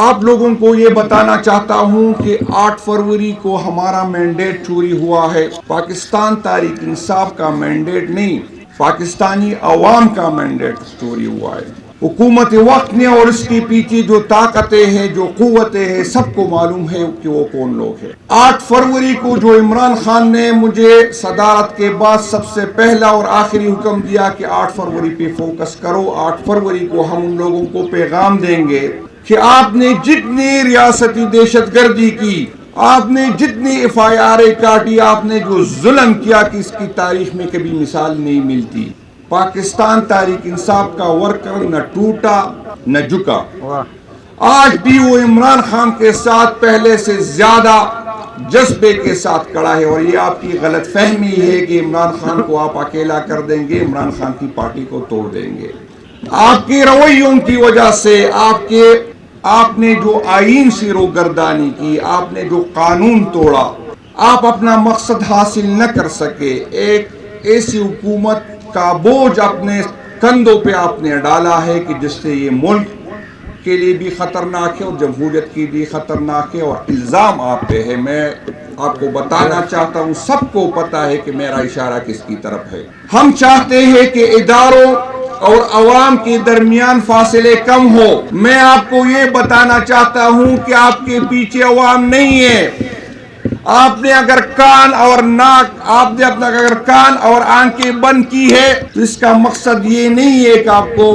آپ لوگوں کو یہ بتانا چاہتا ہوں کہ 8 فروری کو ہمارا مینڈیٹ چوری ہوا ہے۔ پاکستان تحریک انصاف کا مینڈیٹ نہیں، پاکستانی عوام کا مینڈیٹ چوری ہوا ہے۔ حکومت وقت نے اور اس کی پیچھے جو طاقتیں ہیں، جو قوتیں ہیں، سب کو معلوم ہے کہ وہ کون لوگ ہیں۔ 8 فروری کو جو عمران خان نے مجھے صدارت کے بعد سب سے پہلا اور آخری حکم دیا کہ 8 فروری پہ فوکس کرو، 8 فروری کو ہم ان لوگوں کو پیغام دیں گے کہ آپ نے جتنی ریاستی دہشت گردی کی، آپ نے جتنی FIR کاٹی، آپ نے جو ظلم کیا کہ اس کی تاریخ میں کبھی مثال نہیں ملتی۔ پاکستان تحریک انصاف کا ورکر نہ ٹوٹا نہ جھکا، آج بھی وہ عمران خان کے ساتھ پہلے سے زیادہ جذبے کے ساتھ کھڑا ہے۔ اور یہ آپ کی غلط فہمی ہے کہ عمران خان کو آپ اکیلا کر دیں گے، عمران خان کی پارٹی کو توڑ دیں گے۔ آپ کے رویوں کی وجہ سے، آپ نے جو آئین سے روگردانی کی، آپ نے جو قانون توڑا، آپ اپنا مقصد حاصل نہ کر سکے۔ ایک ایسی حکومت کا بوجھ اپنے کندھوں پہ آپ نے ڈالا ہے کہ جس سے یہ ملک کے لیے بھی خطرناک ہے اور جمہوریت کی بھی خطرناک ہے، اور الزام آپ پہ ہے۔ میں آپ کو بتانا چاہتا ہوں، سب کو پتا ہے کہ میرا اشارہ کس کی طرف ہے۔ ہم چاہتے ہیں کہ اداروں اور عوام کے درمیان فاصلے کم ہو۔ میں آپ کو یہ بتانا چاہتا ہوں کہ آپ کے پیچھے عوام نہیں ہے۔ آپ نے اگر کان اور آنکھیں بند کی ہے تو اس کا مقصد یہ نہیں ہے کہ آپ کو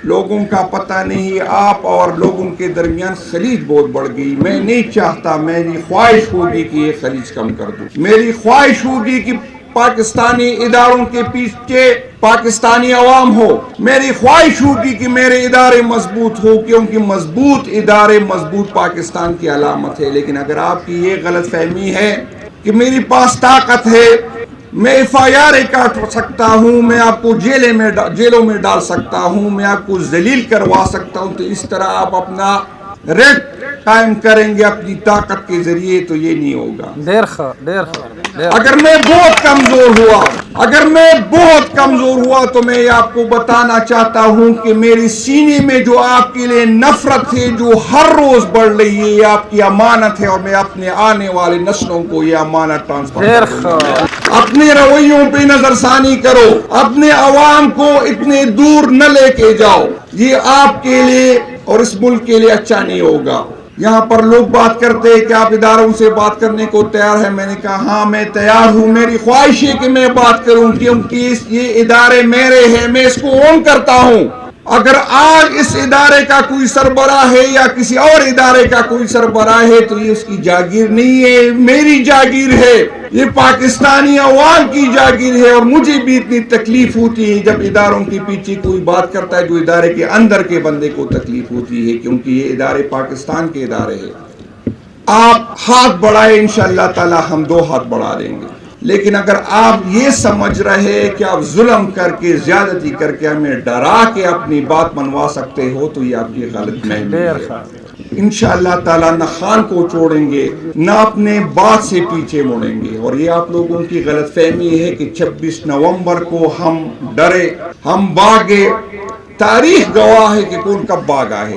لوگوں کا پتہ نہیں ہے۔ آپ اور لوگوں کے درمیان خلیج بہت بڑھ گئی۔ میں نہیں چاہتا، میری خواہش ہوگی کہ یہ خلیج کم کر دوں۔ میری خواہش ہوگی کہ پاکستانی اداروں کے پیچھے پاکستانی عوام ہو۔ میری خواہش ہوگی کہ میرے ادارے مضبوط ہو، کیونکہ مضبوط ادارے مضبوط پاکستان کی علامت ہے۔ لیکن اگر آپ کی یہ غلط فہمی ہے کہ میری پاس طاقت ہے، میں FIR کاٹ سکتا ہوں، میں آپ کو جیلوں میں ڈال سکتا ہوں، میں آپ کو ذلیل کروا سکتا ہوں، تو اس طرح آپ اپنا ریٹ قائم کریں گے اپنی طاقت کے ذریعے، تو یہ نہیں ہوگا۔ اگر میں بہت کمزور ہوا تو میں آپ کو بتانا چاہتا ہوں کہ میری سینے میں جو آپ کے لیے نفرت ہے، جو ہر روز بڑھ رہی ہے، یہ آپ کی امانت ہے، اور میں اپنے آنے والے نسلوں کو یہ امانت ٹرانسفر کروں گا۔ اپنے رویوں پہ نظر ثانی کرو، اپنے عوام کو اتنے دور نہ لے کے جاؤ، یہ آپ کے لیے اور اس ملک کے لیے اچھا نہیں ہوگا۔ یہاں پر لوگ بات کرتے ہیں کہ آپ اداروں سے بات کرنے کو تیار ہیں۔ میں نے کہا ہاں میں تیار ہوں، میری خواہش ہے کہ میں بات کروں، کیونکہ یہ ادارے میرے ہیں، میں اس کو اون کرتا ہوں۔ اگر آج اس ادارے کا کوئی سربراہ ہے یا کسی اور ادارے کا کوئی سربراہ ہے تو یہ اس کی جاگیر نہیں ہے، میری جاگیر ہے، یہ پاکستانی عوام کی جاگیر ہے۔ اور مجھے بھی اتنی تکلیف ہوتی ہے جب اداروں کے پیچھے کوئی بات کرتا ہے جو ادارے کے اندر کے بندے کو تکلیف ہوتی ہے، کیونکہ یہ ادارے پاکستان کے ادارے ہیں۔ آپ ہاتھ بڑھائیں، انشاءاللہ تعالی ہم 2 ہاتھ بڑھا دیں گے۔ لیکن اگر آپ یہ سمجھ رہے کہ آپ ظلم کر کے، زیادتی کر کے، ہمیں ڈرا کے اپنی بات منوا سکتے ہو، تو یہ آپ کی غلط فہمی ہے۔ انشاءاللہ تعالی نہ خان کو چھوڑیں گے، نہ اپنے بات سے پیچھے مڑیں گے۔ اور یہ آپ لوگوں کی غلط فہمی ہے کہ 26 نومبر کو ہم ڈرے، ہم بھاگے۔ تاریخ گواہ ہے کہ کون کب بھاگا ہے،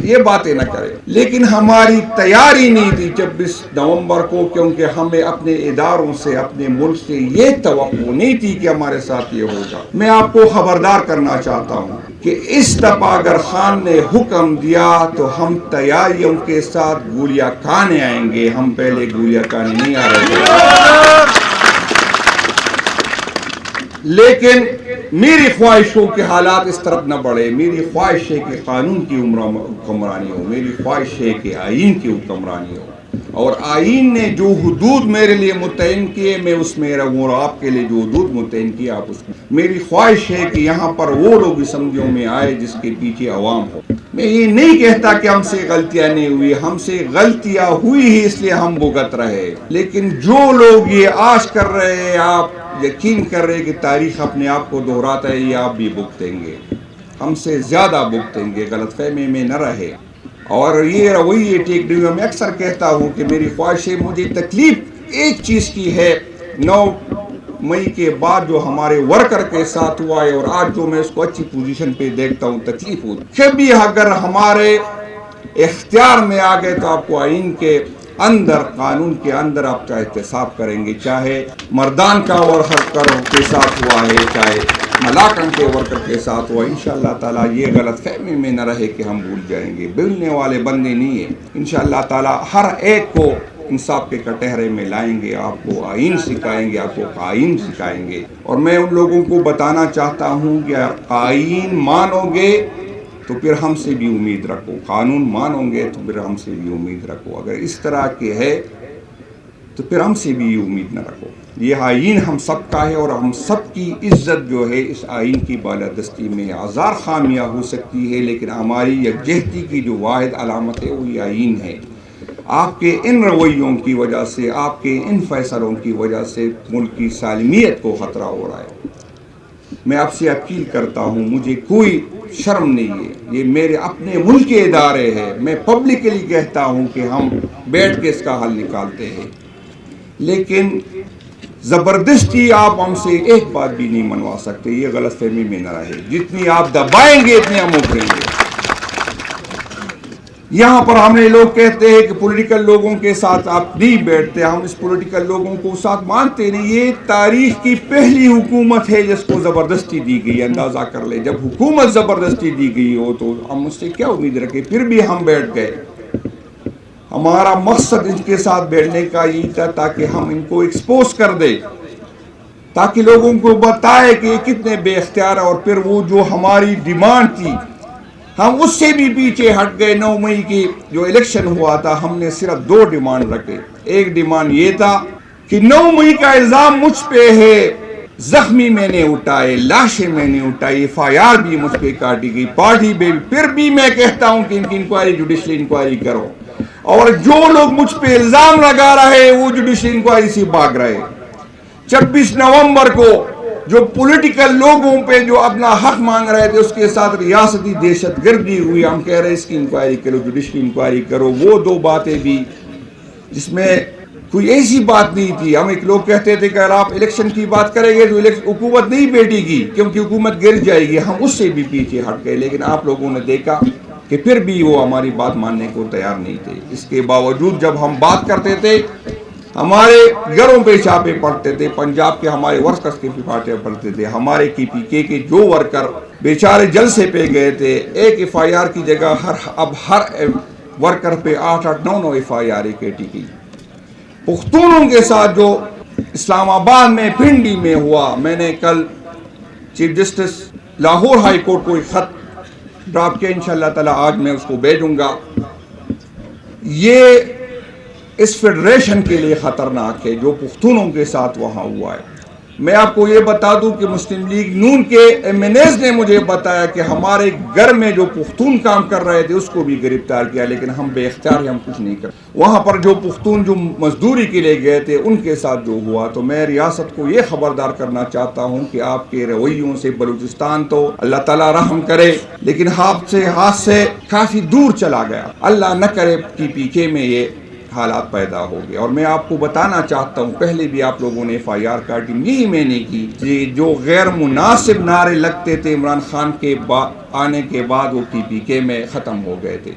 یہ باتیں نہ کریں۔ لیکن ہماری تیاری نہیں تھی 26 نومبر کو، کیونکہ ہمیں اپنے اداروں سے، اپنے ملک سے یہ توقع نہیں تھی کہ ہمارے ساتھ یہ ہوگا۔ میں آپ کو خبردار کرنا چاہتا ہوں کہ اس دفعہ اگر خان نے حکم دیا تو ہم تیاریوں کے ساتھ گولیاں کھانے آئیں گے، ہم پہلے گولیاں کھانے نہیں آ رہے ہیں۔ لیکن میری خواہش ہو کہ حالات اس طرف نہ بڑھے، میری خواہش ہے کہ قانون کی حکمرانی ہو، میری خواہش ہے کہ آئین کی حکمرانی ہو، اور آئین نے جو حدود میرے لیے متعین کیے میں اس میں رہوں، اور آپ کے لیے جو حدود متعین کیے آپ اس میں۔ میری خواہش ہے کہ یہاں پر وہ لوگ اسمبلیوں میں آئے جس کے پیچھے عوام ہو۔ میں یہ نہیں کہتا کہ ہم سے غلطیاں نہیں ہوئی، ہم سے غلطیاں ہوئی ہی اس لیے ہم بھگت رہے، لیکن جو لوگ یہ آش کر رہے ہیں، آپ یقین کر رہے کہ تاریخ اپنے آپ کو دہراتا ہے، یہ آپ بھی بھگتیں گے، ہم سے زیادہ بھگتیں گے۔ غلط فہمی میں نہ رہے، اور یہ رویے ٹیک نہیں۔ میں اکثر کہتا ہوں کہ میری خواہش ہے، مجھے تکلیف ایک چیز کی ہے، 9 مئی کے بعد جو ہمارے ورکر کے ساتھ ہوا ہے، اور آج جو میں اس کو اچھی پوزیشن پہ دیکھتا ہوں، تکلیف ہوتی۔ کبھی اگر ہمارے اختیار میں آ گئے تو آپ کو آئین کے اندر، قانون کے اندر آپ کا احتساب کریں گے، چاہے مردان کا ورکر کے ساتھ ہوا ہے، چاہے ملاکن کے ورکر کے ساتھ ہوا۔ انشاءاللہ تعالیٰ یہ غلط فہمی میں نہ رہے کہ ہم بھول جائیں گے، بھولنے والے بندے نہیں ہیں۔ انشاءاللہ تعالیٰ ہر ایک کو انصاف کے کٹہرے میں لائیں گے، آپ کو آئین سکھائیں گے، آپ کو قائم سکھائیں گے۔ اور میں ان لوگوں کو بتانا چاہتا ہوں کہ آئین مانو گے تو پھر ہم سے بھی امید رکھو، قانون مانو گے تو پھر ہم سے بھی امید رکھو، اگر اس طرح کے ہے تو پھر ہم سے بھی امید نہ رکھو۔ یہ آئین ہم سب کا ہے اور ہم سب کی عزت جو ہے اس آئین کی بالادستی میں ہزار خامیاں ہو سکتی ہے، لیکن ہماری یکجہتی کی جو واحد علامت ہے وہ یہ آئین ہے۔ آپ کے ان رویوں کی وجہ سے، آپ کے ان فیصلوں کی وجہ سے ملک کی سالمیت کو خطرہ ہو رہا ہے۔ میں آپ سے اپیل کرتا ہوں، مجھے کوئی شرم نہیں ہے، یہ میرے اپنے ملک کے ادارے ہیں، میں پبلکلی کہتا ہوں کہ ہم بیٹھ کے اس کا حل نکالتے ہیں، لیکن زبردستی آپ ہم سے ایک بات بھی نہیں منوا سکتے۔ یہ غلط فہمی میں نہ رہے، جتنی آپ دبائیں گے اتنے ہم ابھریں گے۔ یہاں پر ہمیں لوگ کہتے ہیں کہ پولیٹیکل لوگوں کے ساتھ آپ نہیں بیٹھتے، ہم اس پولیٹیکل لوگوں کو ساتھ مانتے نہیں۔ یہ تاریخ کی پہلی حکومت ہے جس کو زبردستی دی گئی، اندازہ کر لے، جب حکومت زبردستی دی گئی ہو تو ہم اس سے کیا امید رکھیں؟ پھر بھی ہم بیٹھ گئے۔ ہمارا مقصد ان کے ساتھ بیٹھنے کا یہ تھا تاکہ ہم ان کو ایکسپوز کر دیں، تاکہ لوگوں کو بتائے کہ یہ کتنے بے اختیار ہیں، اور پھر وہ جو ہماری ڈیمانڈ تھی ہم اس سے بھی پیچھے ہٹ گئے۔ 9 مئی کی جو الیکشن ہوا تھا ہم نے صرف 2 ڈیمانڈ رکھے۔ ایک ڈیمانڈ یہ تھا کہ 9 مئی کا الزام مجھ پہ ہے، زخمی میں نے اٹھائے، لاشیں میں نے اٹھائی، FIR بھی مجھ پہ کاٹی گئی، پارٹی پہ بھی، پھر بھی میں کہتا ہوں کہ ان کی انکوائری، جوڈیشل انکوائری کرو، اور جو لوگ مجھ پہ الزام لگا رہے وہ جوڈیشل انکوائری سے بھاگ رہے۔ 26 نومبر کو جو پولیٹیکل لوگوں پہ جو اپنا حق مانگ رہے تھے اس کے ساتھ ریاستی دہشت گردی ہوئی، ہم کہہ رہے اس کی انکوائری کرو، جوڈیشل انکوائری کرو۔ وہ 2 باتیں بھی جس میں کوئی ایسی بات نہیں تھی۔ ہم ایک لوگ کہتے تھے کہ اگر آپ الیکشن کی بات کریں گے تو حکومت نہیں بیٹھے گی کیونکہ حکومت گر جائے گی، ہم اس سے بھی پیچھے ہٹ گئے، لیکن آپ لوگوں نے دیکھا کہ پھر بھی وہ ہماری بات ماننے کو تیار نہیں تھے۔ اس کے باوجود جب ہم بات کرتے تھے، ہمارے گھروں پہ چھاپے پڑتے تھے، پنجاب کے ہمارے ورکرز کے چھاپے پڑتے تھے، ہمارے PPK کے جو ورکر بیچارے جلسے پہ گئے تھے، ایک FIR کی جگہ اب ہر ورکر پہ 8-8 9 FIR ایک کی۔ پختونوں کے ساتھ جو اسلام آباد میں پنڈی میں ہوا، میں نے کل chief justice Lahore high court کو ایک خط ڈراپ کیا، انشاءاللہ تعالی آج میں اس کو بھیجوں گا۔ یہ اس فیڈریشن کے لیے خطرناک ہے جو پختونوں کے ساتھ وہاں ہوا ہے۔ میں آپ کو یہ بتا دوں کہ مسلم لیگ نون کے MNAs نے مجھے بتایا کہ ہمارے گھر میں جو پختون کام کر رہے تھے اس کو بھی گرفتار کیا، لیکن ہم بے اختیار ہم کچھ نہیں کر۔ وہاں پر جو پختون جو مزدوری کے لیے گئے تھے ان کے ساتھ جو ہوا، تو میں ریاست کو یہ خبردار کرنا چاہتا ہوں کہ آپ کے رویوں سے بلوچستان تو اللہ تعالیٰ رحم کرے لیکن ہاتھ سے کافی دور چلا گیا۔ اللہ نہ کرے PPK میں یہ حالات پیدا ہو گئے۔ اور میں آپ کو بتانا چاہتا ہوں، پہلے بھی آپ لوگوں نے FIR کاٹی، یہی میں نے کی، جو غیر مناسب نعرے لگتے تھے عمران خان کے آنے کے بعد وہ PPK میں ختم ہو گئے تھے۔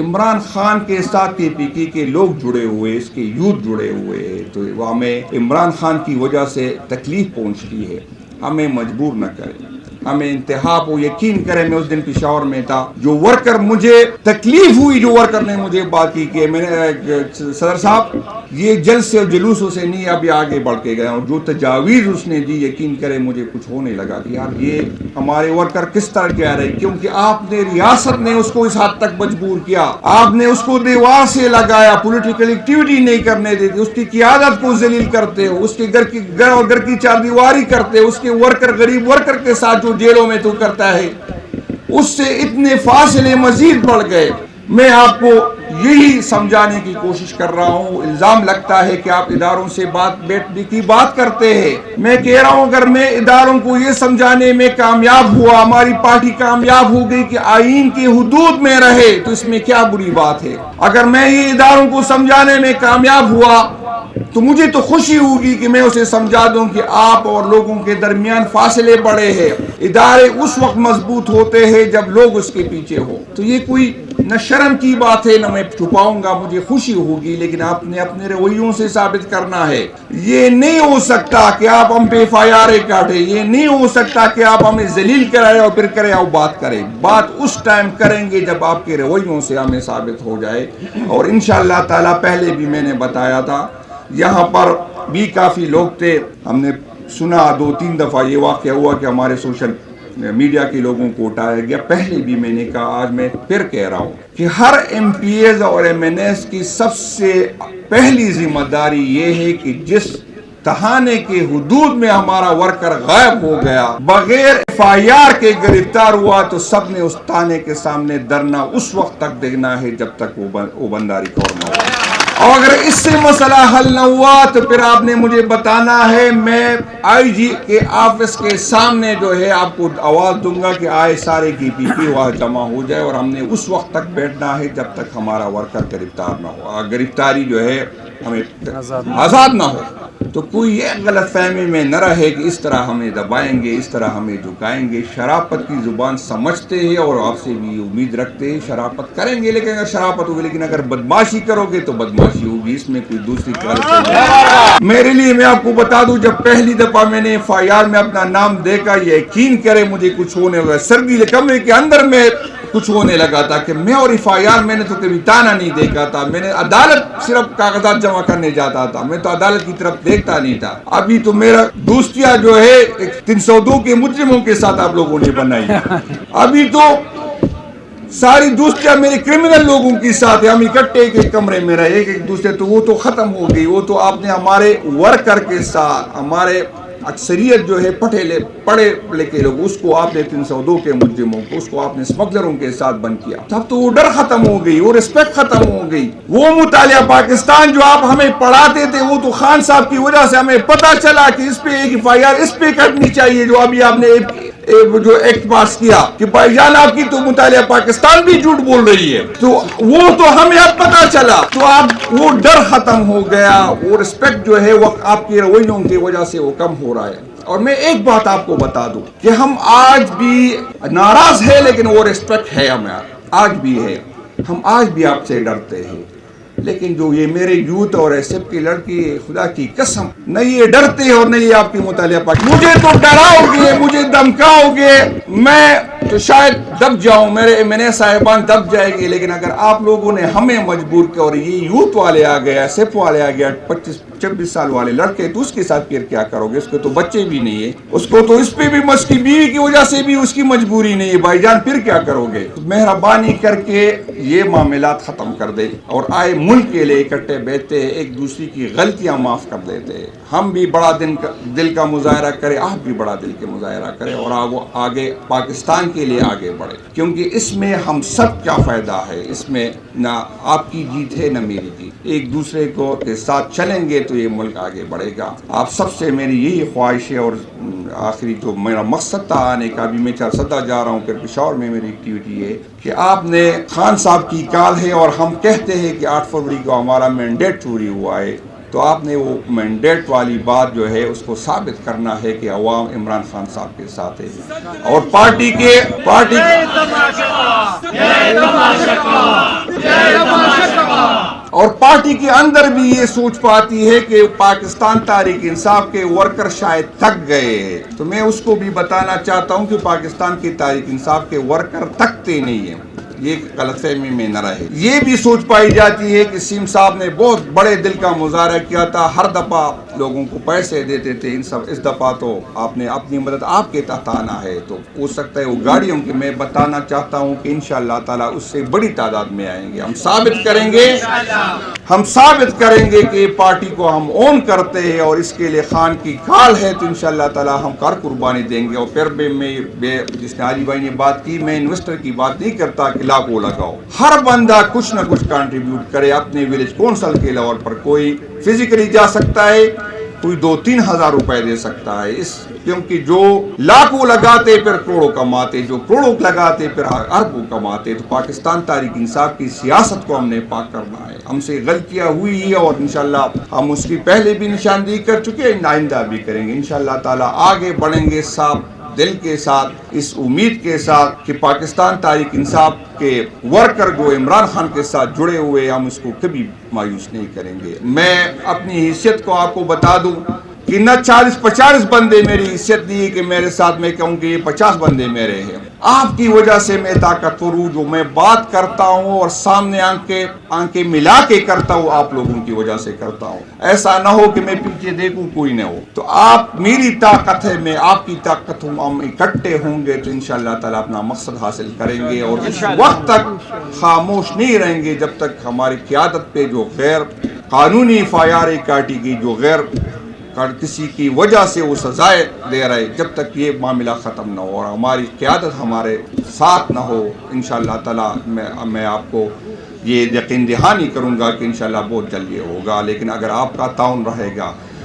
عمران خان کے ساتھ PPK کے لوگ جڑے ہوئے، اس کے یوتھ جڑے ہوئے، تو ہمیں عمران خان کی وجہ سے تکلیف پہنچ رہی ہے، ہمیں مجبور نہ کریں، ہمیں انتہا کو یقین کریں۔ میں اس دن پشاور میں تھا، جو ورکر مجھے تکلیف ہوئی، جو ورکر نے مجھے بات کی کہ میں نے صدر صاحب یہ جلسے اور جلوسوں سے نہیں ابھی آگے بڑھ کے گئے، اور جو تجاویز اس نے دی یقین کریں مجھے کچھ ہونے لگا کہ یار یہ ہمارے ورکر کس طرح کہہ رہے، کیونکہ آپ نے ریاست نے اس کو اس حد تک مجبور کیا، آپ نے اس کو دیوار سے لگایا، پولیٹیکل ایکٹیویٹی نہیں کرنے دیتے، اس کی قیادت کو ذلیل کرتے ہو، اس کے گھر کی چار دیواری کرتے ہو، اس کے ورکر غریب ورکر کے ساتھ جو جیلوں میں تو کرتا ہے، اس سے اتنے فاصلے مزید بڑھ گئے۔ میں آپ کو یہی سمجھانے کی کوشش کر رہا ہوں۔ الزام لگتا ہے کہ آپ اداروں سے بیٹھنے کی بات کرتے ہیں، میں کہہ رہا ہوں اگر میں اداروں کو یہ سمجھانے میں کامیاب ہوا، ہماری پارٹی کامیاب ہو گئی کہ آئین کی حدود میں رہے، تو اس میں کیا بری بات ہے؟ اگر میں یہ اداروں کو سمجھانے میں کامیاب ہوا تو تو مجھے تو خوشی ہوگی کہ میں اسے سمجھا دوں کہ آپ اور لوگوں کے درمیان فاصلے بڑے ہیں، ادارے اس وقت مضبوط ہوتے ہیں جب لوگ اس کے پیچھے ہو۔ تو یہ کوئی نہ شرم کی بات ہے، نہ میں چھپاؤں گا، مجھے خوشی ہوگی، لیکن آپ نے اپنے رویوں سے ثابت کرنا ہے۔ یہ نہیں ہو سکتا کہ آپ ہم پہ FIR کاٹیں، یہ نہیں ہو سکتا کہ آپ ہمیں ذلیل کرائے اور پھر کرے اور بات کریں۔ بات اس ٹائم کریں گے جب آپ کے رویوں سے ہمیں ثابت ہو جائے، اور انشاءاللہ تعالی پہلے بھی میں نے بتایا تھا، یہاں پر بھی کافی لوگ تھے، ہم نے سنا 2-3 دفعہ یہ واقعہ ہوا کہ ہمارے سوشل میڈیا کے لوگوں کو اٹھایا گیا۔ پہلے بھی میں نے کہا، آج میں پھر کہہ رہا ہوں کہ ہر MPs اور MNS کی سب سے پہلی ذمہ داری یہ ہے کہ جس تہانے کے حدود میں ہمارا ورکر غائب ہو گیا، بغیر FIR کے گرفتار ہوا، تو سب نے اس تھانے کے سامنے دھرنا اس وقت تک دینا ہے جب تک وہ بندہ ریکور نہ ہو۔ اور اگر اس سے مسئلہ حل نہ ہوا تو پھر آپ نے مجھے بتانا ہے، میں IG کے آفس کے سامنے جو ہے آپ کو آواز دوں گا کہ آئے سارے کی پی وہاں جمع ہو جائے، اور ہم نے اس وقت تک بیٹھنا ہے جب تک ہمارا ورکر گرفتار نہ ہو، گرفتاری جو ہے ہمیں آزاد نہ ہو۔ تو کوئی یہ غلط فہمی میں نہ رہے کہ اس طرح ہمیں دبائیں گے، اس طرح ہمیں جھکائیں گے۔ شرافت کی زبان سمجھتے ہیں اور آپ سے بھی امید رکھتے ہیں، شرافت کریں گے، لیکن اگر شرافت ہوگی، لیکن اگر بدماشی کرو گے تو بدماشی ہوگی، اس میں کوئی دوسری غلط نہیں۔ میرے لیے میں آپ کو بتا دوں، جب پہلی دفعہ میں نے FIR میں اپنا نام دیکھا، یقین کرے مجھے کچھ ہونے لگا، سردی کمرے کے اندر میں کچھ ہونے لگا تھا کہ میں اور FIR میں نے تو کبھی تانا نہیں دیکھا تھا، میں نے عدالت صرف کاغذات جمع کرنے جاتا تھا، میں تو عدالت کی طرف دیکھتا نہیں تھا۔ ابھی تو میرا دوستیاں جو ہے 302 کے مجرموں کے ساتھ آپ لوگوں نے بنائی، ابھی تو ساری دوستیاں میرے کرمنل لوگوں کے ساتھ ہیں، ہم اکٹھے ایک کمرے میں رہے ایک دوسرے، تو وہ تو ختم ہو گئی۔ وہ تو آپ نے ہمارے ورکر کے ساتھ، ہمارے اکثریت جو ہے پڑھے لکھے لوگ، اس کو آپ نے 302 کے مجرموں کو، اس کو آپ نے سمگلروں کے ساتھ بند کیا، تب تو وہ ڈر ختم ہو گئی، وہ رسپیکٹ ختم ہو گئی۔ وہ مطالعہ پاکستان جو آپ ہمیں پڑھاتے تھے، وہ تو خان صاحب کی وجہ سے ہمیں پتا چلا کہ اس پہ ایک FIR اس پہ کرنی چاہیے، جو ابھی آپ نے جو ایکٹ پاس کیا کہ بھائی جان آپ کی تو مطالعہ پاکستان بھی جھوٹ بول رہی ہے، تو وہ تو ہمیں اب پتا چلا، تو آپ وہ ڈر ختم ہو گیا، وہ رسپیکٹ جو ہے وہ آپ کے رویوں کی وجہ سے وہ کم ہو رہا ہے۔ اور میں ایک بات آپ کو بتا دوں کہ ہم آج بھی ناراض ہیں، لیکن وہ رسپیکٹ ہے ہمیں، آج بھی ہے، ہم آج بھی آپ سے ڈرتے ہیں۔ لیکن جو یہ میرے یوتھ اور SFI کی لڑکی، خدا کی قسم، نہ یہ ڈرتے اور نہ یہ آپ کی مطالعہ پاک، مجھے تو ڈراؤ گے، مجھے دمکاؤ گے، میں تو شاید دب جاؤں، میرے MNA صاحبان دب جائے گی، لیکن اگر آپ لوگوں نے ہمیں مجبور کیا اور یہ یوتھ والے آ گئے، SFI والے آ گئے، 25-26 سال والے لڑکے، تو اس کے ساتھ پھر کیا کرو گے؟ اس کو تو بچے بھی نہیں ہے، اس کو تو اس پہ بھی اس کی بیوی کی وجہ سے بھی اس کی مجبوری نہیں ہے، بھائی جان پھر کیا کرو گے؟ مہربانی کر کے یہ معاملات ختم کر دے اور آئے ملک کے لیے اکٹھے بیٹھتے، ایک دوسری کی غلطیاں معاف کر دیتے، ہم بھی بڑا دل کا مظاہرہ کریں، آپ بھی بڑا دل کے مظاہرہ کریں، اور آگے پاکستان کے لیے آگے بڑھے، کیونکہ اس میں ہم سب کیا فائدہ ہے، اس میں نہ آپ کی جیت ہے نہ میری جیت، ایک دوسرے کو کے ساتھ چلیں گے تو یہ ملک آگے بڑھے گا۔ آپ سب سے میری یہی خواہش ہے، اور آخری جو میرا مقصد تھا آنے کا، بھی میں چارسدہ جا رہا ہوں، پھر پشاور میں میری ایکٹیویٹی ہے، کہ آپ نے خان صاحب کی کال ہے اور ہم کہتے ہیں کہ 8 فروری کو ہمارا مینڈیٹ چوری ہوا ہے، تو آپ نے وہ مینڈیٹ والی بات جو ہے اس کو ثابت کرنا ہے کہ عوام عمران خان صاحب کے ساتھ ہے، اور پارٹی اور پارٹی کے اندر بھی یہ سوچ پاتی ہے کہ پاکستان تحریک انصاف کے ورکر شاید تھک گئے ہیں، تو میں اس کو بھی بتانا چاہتا ہوں کہ پاکستان کی تحریک انصاف کے ورکر تھکتے نہیں ہیں، یہ غلط فہمی میں نہ رہے۔ یہ بھی سوچ پائی جاتی ہے کہ سیم صاحب نے بہت بڑے دل کا مظاہرہ کیا تھا، ہر دفعہ لوگوں کو پیسے دیتے تھے، اس دفعہ تو آپ نے اپنی مدد آپ کے تحت آنا ہے، تو ہو سکتا ہے وہ گاڑیوں کی، میں بتانا چاہتا ہوں کہ انشاءاللہ تعالیٰ اس سے بڑی تعداد میں آئیں گے، ہم ثابت کریں گے کہ پارٹی کو ہم اون کرتے ہیں، اور اس کے لیے خان کی کال ہے، تو انشاءاللہ تعالیٰ ہم کار قربانی دیں گے۔ اور پھر جس نے علی بھائی نے بات کی، میں انویسٹر کی بات نہیں کرتا کہ لاکھوں لگاؤ، ہر بندہ کچھ نہ کچھ کنٹریبیوٹ کرے، اپنے ولیج کونسل کے لیول پر کوئی فزیکلی جا سکتا ہے، کوئی 2-3 ہزار روپے دے سکتا ہے، کیونکہ جو لاکھوں لگاتے پھر کروڑوں کماتے، جو کروڑوں لگاتے پھر اربوں کماتے۔ تو پاکستان تحریک انصاف کی سیاست کو ہم نے پاک کرنا ہے۔ ہم سے غلطیاں ہوئی ہیں اور انشاءاللہ ہم اس کی پہلے بھی نشاندہی کر چکے ہیں، آئندہ بھی کریں گے انشاءاللہ تعالیٰ۔ آگے بڑھیں گے صاحب دل کے ساتھ، اس امید کے ساتھ کہ پاکستان تحریک انصاف کے ورکر جو عمران خان کے ساتھ جڑے ہوئے، ہم اس کو کبھی مایوس نہیں کریں گے۔ میں اپنی حیثیت کو آپ کو بتا دوں کہ نہ 40-50 بندے میری حیثیت دی کہ میرے ساتھ میں کہوں کہ یہ 50 بندے میرے ہیں۔ آپ کی وجہ سے میں طاقتور ہوں، جو میں بات کرتا ہوں اور سامنے آنکھیں ملا کے کرتا ہوں، آپ لوگوں کی وجہ سے کرتا ہوں۔ ایسا نہ ہو کہ میں پیچھے دیکھوں کوئی نہ ہو۔ تو آپ میری طاقت ہے، میں آپ کی طاقت ہوں، ہم اکٹھے ہوں گے تو انشاءاللہ تعالیٰ اپنا مقصد حاصل کریں گے، اور اس وقت تک خاموش نہیں رہیں گے جب تک ہماری قیادت پہ جو غیر قانونی فائر کاٹی گئی، جو غیر کسی کی وجہ سے وہ سزائے دے رہے، جب تک یہ معاملہ ختم نہ ہو اور ہماری قیادت ہمارے ساتھ نہ ہو، انشاءاللہ تعالیٰ میں آپ کو یہ یقین دہانی کروں گا کہ انشاءاللہ بہت جلد یہ ہوگا۔ لیکن اگر آپ کا تعاون رہے گا،